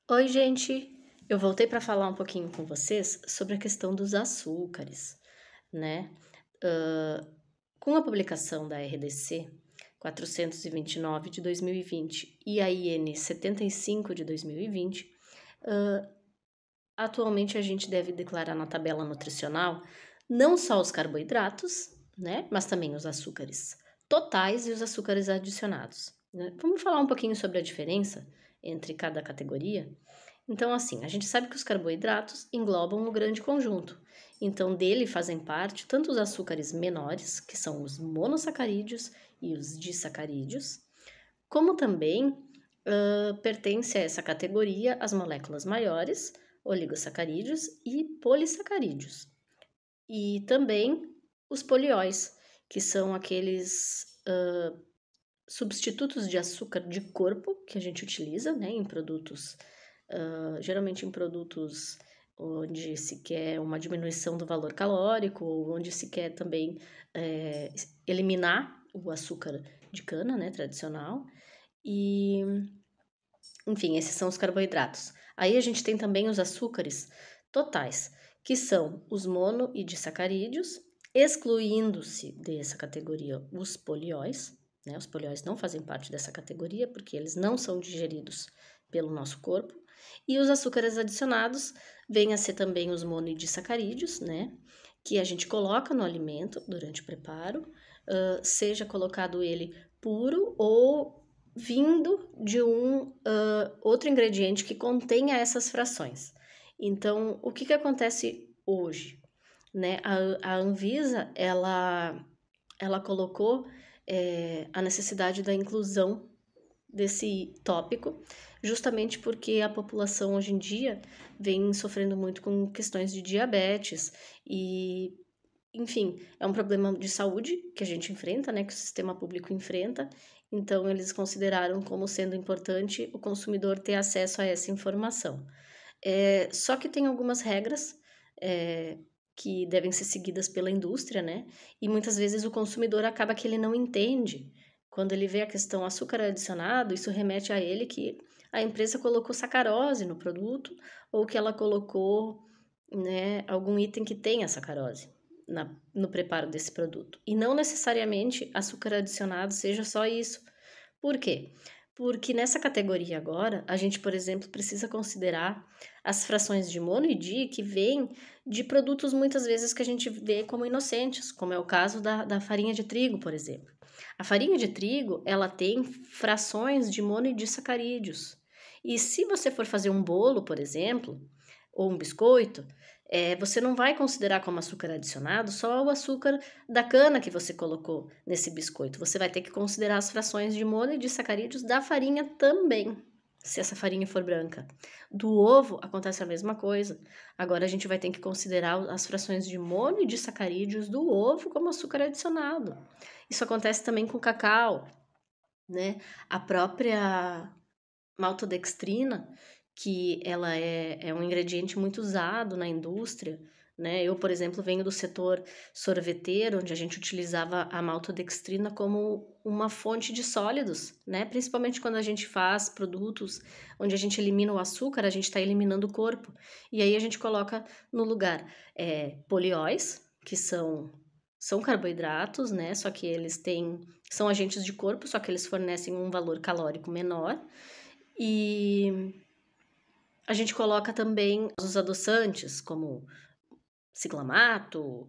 Oi, gente! Eu voltei para falar um pouquinho com vocês sobre a questão dos açúcares, né? Hã, com a publicação da RDC 429 de 2020 e a IN 75 de 2020, hã, atualmente a gente deve declarar na tabela nutricional não só os carboidratos, né, mas também os açúcares totais e os açúcares adicionados, né. Vamos falar um pouquinho sobre a diferença entre cada categoria? Então, assim, a gente sabe que os carboidratos englobam o grande conjunto. Então, dele fazem parte tanto os açúcares menores, que são os monossacarídeos e os disacarídeos, como também pertence a essa categoria as moléculas maiores, oligosacarídeos e polissacarídeos. E também os polióis, que são aqueles substitutos de açúcar de corpo que a gente utiliza, né, em produtos, geralmente em produtos onde se quer uma diminuição do valor calórico ou onde se quer também eliminar o açúcar de cana, né, tradicional. E, enfim, esses são os carboidratos. Aí a gente tem também os açúcares totais, que são os mono e disacarídeos, excluindo-se dessa categoria os polióis, né? Os polióis não fazem parte dessa categoria porque eles não são digeridos pelo nosso corpo. E os açúcares adicionados vêm a ser também os monodisacarídeos, né? Que a gente coloca no alimento durante o preparo, seja colocado ele puro ou vindo de um outro ingrediente que contenha essas frações. Então, o que acontece hoje? Né? A Anvisa, ela colocou a necessidade da inclusão desse tópico, justamente porque a população hoje em dia vem sofrendo muito com questões de diabetes e, enfim, é um problema de saúde que a gente enfrenta, né, que o sistema público enfrenta, então eles consideraram como sendo importante o consumidor ter acesso a essa informação. Só que tem algumas regras que devem ser seguidas pela indústria, né? E muitas vezes o consumidor acaba que ele não entende. Quando ele vê a questão açúcar adicionado, isso remete a ele que a empresa colocou sacarose no produto ou que ela colocou, né, algum item que tenha sacarose no preparo desse produto. E não necessariamente açúcar adicionado seja só isso. Por quê? Porque nessa categoria agora, a gente, por exemplo, precisa considerar as frações de mono e di que vêm de produtos muitas vezes que a gente vê como inocentes, como é o caso da farinha de trigo, por exemplo. A farinha de trigo, ela tem frações de mono e disacarídeos. E se você for fazer um bolo, por exemplo, ou um biscoito, você não vai considerar como açúcar adicionado só o açúcar da cana que você colocou nesse biscoito. Você vai ter que considerar as frações de mono e disacarídeos da farinha também, se essa farinha for branca. Do ovo acontece a mesma coisa. Agora a gente vai ter que considerar as frações de mono e disacarídeos do ovo como açúcar adicionado. Isso acontece também com o cacau, né? A própria maltodextrina, que ela é um ingrediente muito usado na indústria, né? Eu, por exemplo, venho do setor sorveteiro, onde a gente utilizava a maltodextrina como uma fonte de sólidos, né? Principalmente quando a gente faz produtos onde a gente elimina o açúcar, a gente está eliminando o corpo. E aí a gente coloca no lugar polióis, que são carboidratos, né? Só que eles são agentes de corpo, só que eles fornecem um valor calórico menor. E a gente coloca também os adoçantes, como ciclamato,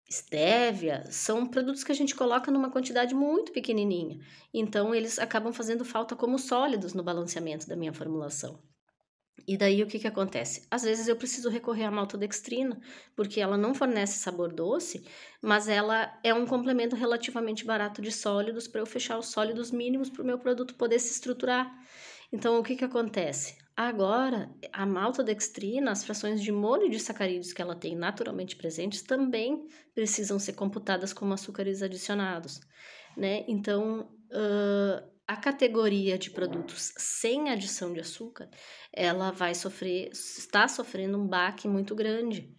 estévia, são produtos que a gente coloca numa quantidade muito pequenininha. Então, eles acabam fazendo falta como sólidos no balanceamento da minha formulação. E daí, o que acontece? Às vezes eu preciso recorrer à maltodextrina, porque ela não fornece sabor doce, mas ela é um complemento relativamente barato de sólidos para eu fechar os sólidos mínimos para o meu produto poder se estruturar. Então, o que acontece? Agora, a maltodextrina, as frações de monodisacarídeos que ela tem naturalmente presentes também precisam ser computadas como açúcares adicionados, né? Então, a categoria de produtos sem adição de açúcar, ela está sofrendo um baque muito grande.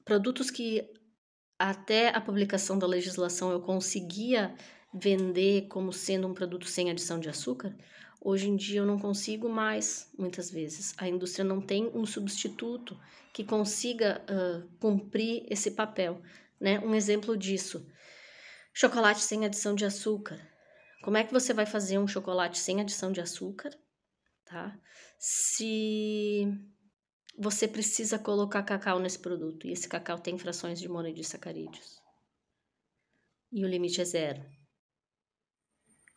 Produtos que até a publicação da legislação eu conseguia vender como sendo um produto sem adição de açúcar, hoje em dia eu não consigo mais, muitas vezes. A indústria não tem um substituto que consiga cumprir esse papel, né? Um exemplo disso, chocolate sem adição de açúcar. Como é que você vai fazer um chocolate sem adição de açúcar, tá? Se você precisa colocar cacau nesse produto e esse cacau tem frações de monoindisacarídeos e o limite é 0.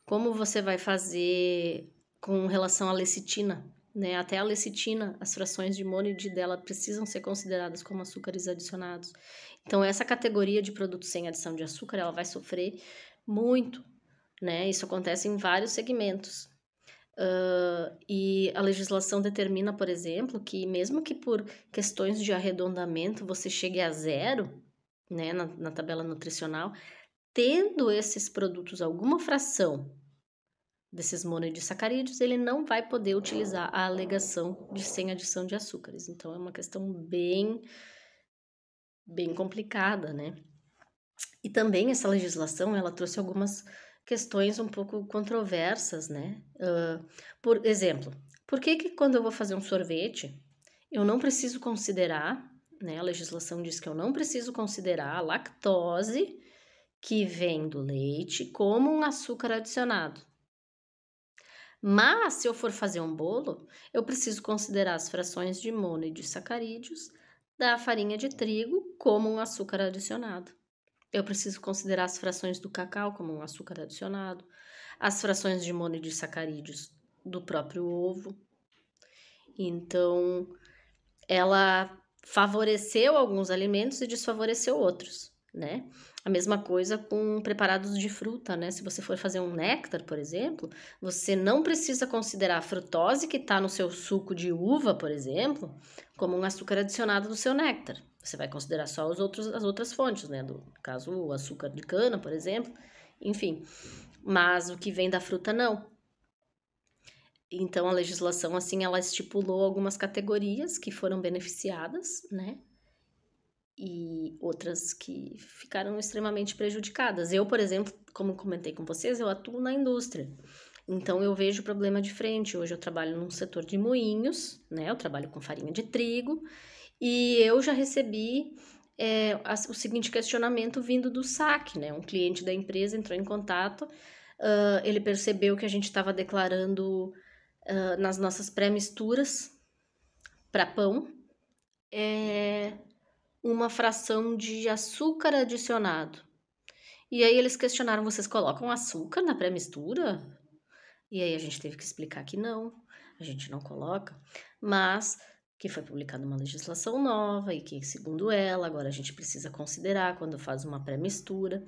Como você vai fazer com relação à lecitina, né? Até a lecitina, as frações de mono e de dela precisam ser consideradas como açúcares adicionados. Então, essa categoria de produtos sem adição de açúcar, ela vai sofrer muito, né? Isso acontece em vários segmentos. E a legislação determina, por exemplo, que mesmo que por questões de arredondamento você chegue a 0, né, na tabela nutricional, tendo esses produtos alguma fração desses monoindisacarídeos, ele não vai poder utilizar a alegação de sem adição de açúcares. Então, é uma questão bem complicada, né? E também essa legislação, ela trouxe algumas questões um pouco controversas, né? Por exemplo, por que quando eu vou fazer um sorvete, eu não preciso considerar, né? A legislação diz que eu não preciso considerar a lactose que vem do leite como um açúcar adicionado. Mas, se eu for fazer um bolo, eu preciso considerar as frações de mono e de sacarídeos da farinha de trigo como um açúcar adicionado. Eu preciso considerar as frações do cacau como um açúcar adicionado, as frações de mono e de sacarídeos do próprio ovo. Então, ela favoreceu alguns alimentos e desfavoreceu outros, né? A mesma coisa com preparados de fruta, né? Se você for fazer um néctar, por exemplo, você não precisa considerar a frutose que está no seu suco de uva, por exemplo, como um açúcar adicionado do seu néctar. Você vai considerar só as outras fontes, né? No caso, o açúcar de cana, por exemplo, enfim. Mas o que vem da fruta, não. Então, a legislação, assim, ela estipulou algumas categorias que foram beneficiadas, né? E outras que ficaram extremamente prejudicadas. Eu, por exemplo, como comentei com vocês, eu atuo na indústria. Então, eu vejo o problema de frente. Hoje eu trabalho num setor de moinhos, né? Eu trabalho com farinha de trigo. E eu já recebi o seguinte questionamento vindo do saque, né? Um cliente da empresa entrou em contato, ele percebeu que a gente estava declarando nas nossas pré-misturas para pão uma fração de açúcar adicionado. E aí eles questionaram, vocês colocam açúcar na pré-mistura? E aí a gente teve que explicar que não, a gente não coloca, mas que foi publicada uma legislação nova e que, segundo ela, agora a gente precisa considerar, quando faz uma pré-mistura,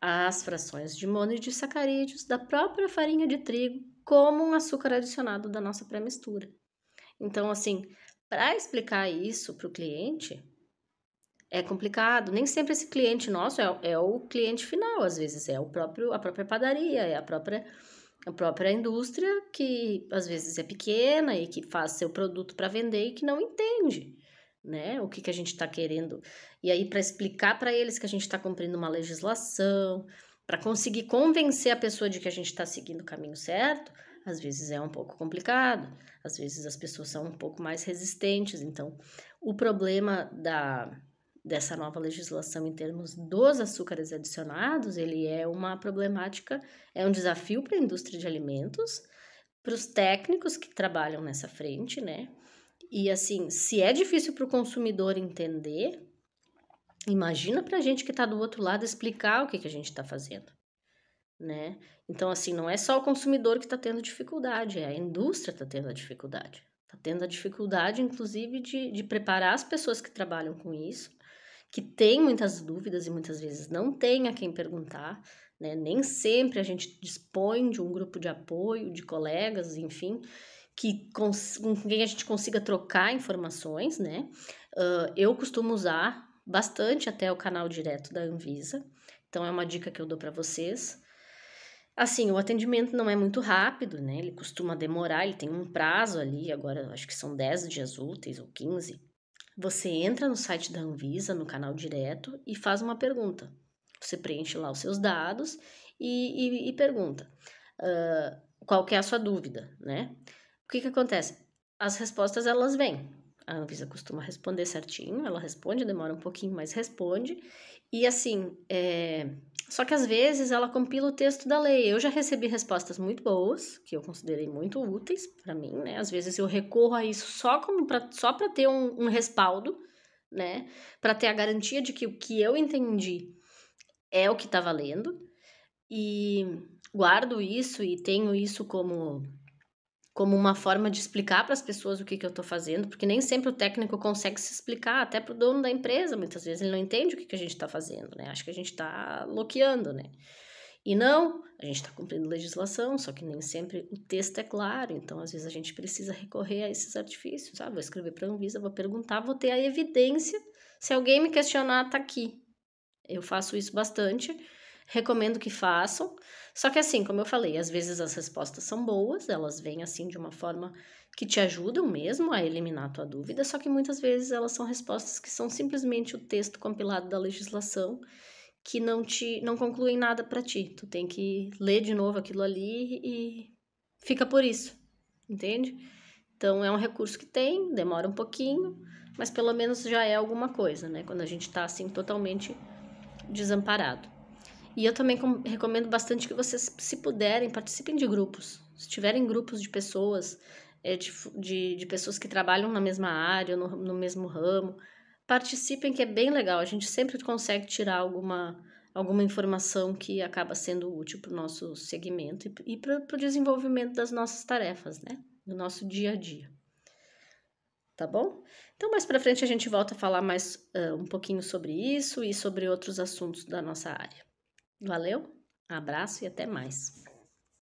as frações de mono e de sacarídeos da própria farinha de trigo como um açúcar adicionado da nossa pré-mistura. Então, assim, para explicar isso para o cliente, é complicado. Nem sempre esse cliente nosso é o cliente final, às vezes é a própria padaria, é a própria indústria que às vezes é pequena e que faz seu produto para vender e que não entende, né, o que a gente está querendo. E aí, para explicar para eles que a gente está cumprindo uma legislação, para conseguir convencer a pessoa de que a gente está seguindo o caminho certo, às vezes é um pouco complicado, às vezes as pessoas são um pouco mais resistentes. Então, o problema dessa nova legislação em termos dos açúcares adicionados, ele é uma problemática, é um desafio para a indústria de alimentos, para os técnicos que trabalham nessa frente, né? E assim, se é difícil para o consumidor entender, imagina para a gente que está do outro lado explicar o que a gente está fazendo, né? Então, assim, não é só o consumidor que está tendo dificuldade, é a indústria está tendo a dificuldade. Está tendo a dificuldade, inclusive, de preparar as pessoas que trabalham com isso, que tem muitas dúvidas e muitas vezes não tem a quem perguntar, né? Nem sempre a gente dispõe de um grupo de apoio, de colegas, enfim, com quem a gente consiga trocar informações, né? Eu costumo usar bastante até o canal direto da Anvisa, então é uma dica que eu dou para vocês. Assim, o atendimento não é muito rápido, né? Ele costuma demorar, ele tem um prazo ali, agora acho que são 10 dias úteis ou 15. Você entra no site da Anvisa, no canal direto, e faz uma pergunta. Você preenche lá os seus dados e pergunta qual que é a sua dúvida, né? O que acontece? As respostas, elas vêm. A Anvisa costuma responder certinho, ela responde, demora um pouquinho, mas responde. E assim, só que às vezes ela compila o texto da lei. Eu já recebi respostas muito boas, que eu considerei muito úteis para mim, né? Às vezes eu recorro a isso só para ter um respaldo, né? Para ter a garantia de que o que eu entendi é o que tá valendo. E guardo isso e tenho isso como uma forma de explicar para as pessoas o que eu estou fazendo, porque nem sempre o técnico consegue se explicar, até para o dono da empresa, muitas vezes ele não entende o que a gente está fazendo, né? Acho que a gente está loqueando, né? E não, a gente está cumprindo legislação, só que nem sempre o texto é claro, então às vezes a gente precisa recorrer a esses artifícios, vou escrever para a Anvisa, vou perguntar, vou ter a evidência, se alguém me questionar, tá aqui. Eu faço isso bastante, recomendo que façam. Só que assim, como eu falei, às vezes as respostas são boas, elas vêm assim de uma forma que te ajudam mesmo a eliminar a tua dúvida, só que muitas vezes elas são respostas que são simplesmente o texto compilado da legislação que não concluem nada para ti. Tu tem que ler de novo aquilo ali e fica por isso, entende? Então é um recurso que tem, demora um pouquinho, mas pelo menos já é alguma coisa, né? Quando a gente tá assim totalmente desamparado. E eu também recomendo bastante que vocês, se puderem, participem de grupos. Se tiverem grupos de pessoas, de pessoas que trabalham na mesma área, no mesmo ramo, participem, que é bem legal. A gente sempre consegue tirar alguma informação que acaba sendo útil para o nosso segmento e para o desenvolvimento das nossas tarefas, né? Do nosso dia a dia. Tá bom? Então, mais para frente a gente volta a falar mais um pouquinho sobre isso e sobre outros assuntos da nossa área. Valeu, abraço e até mais.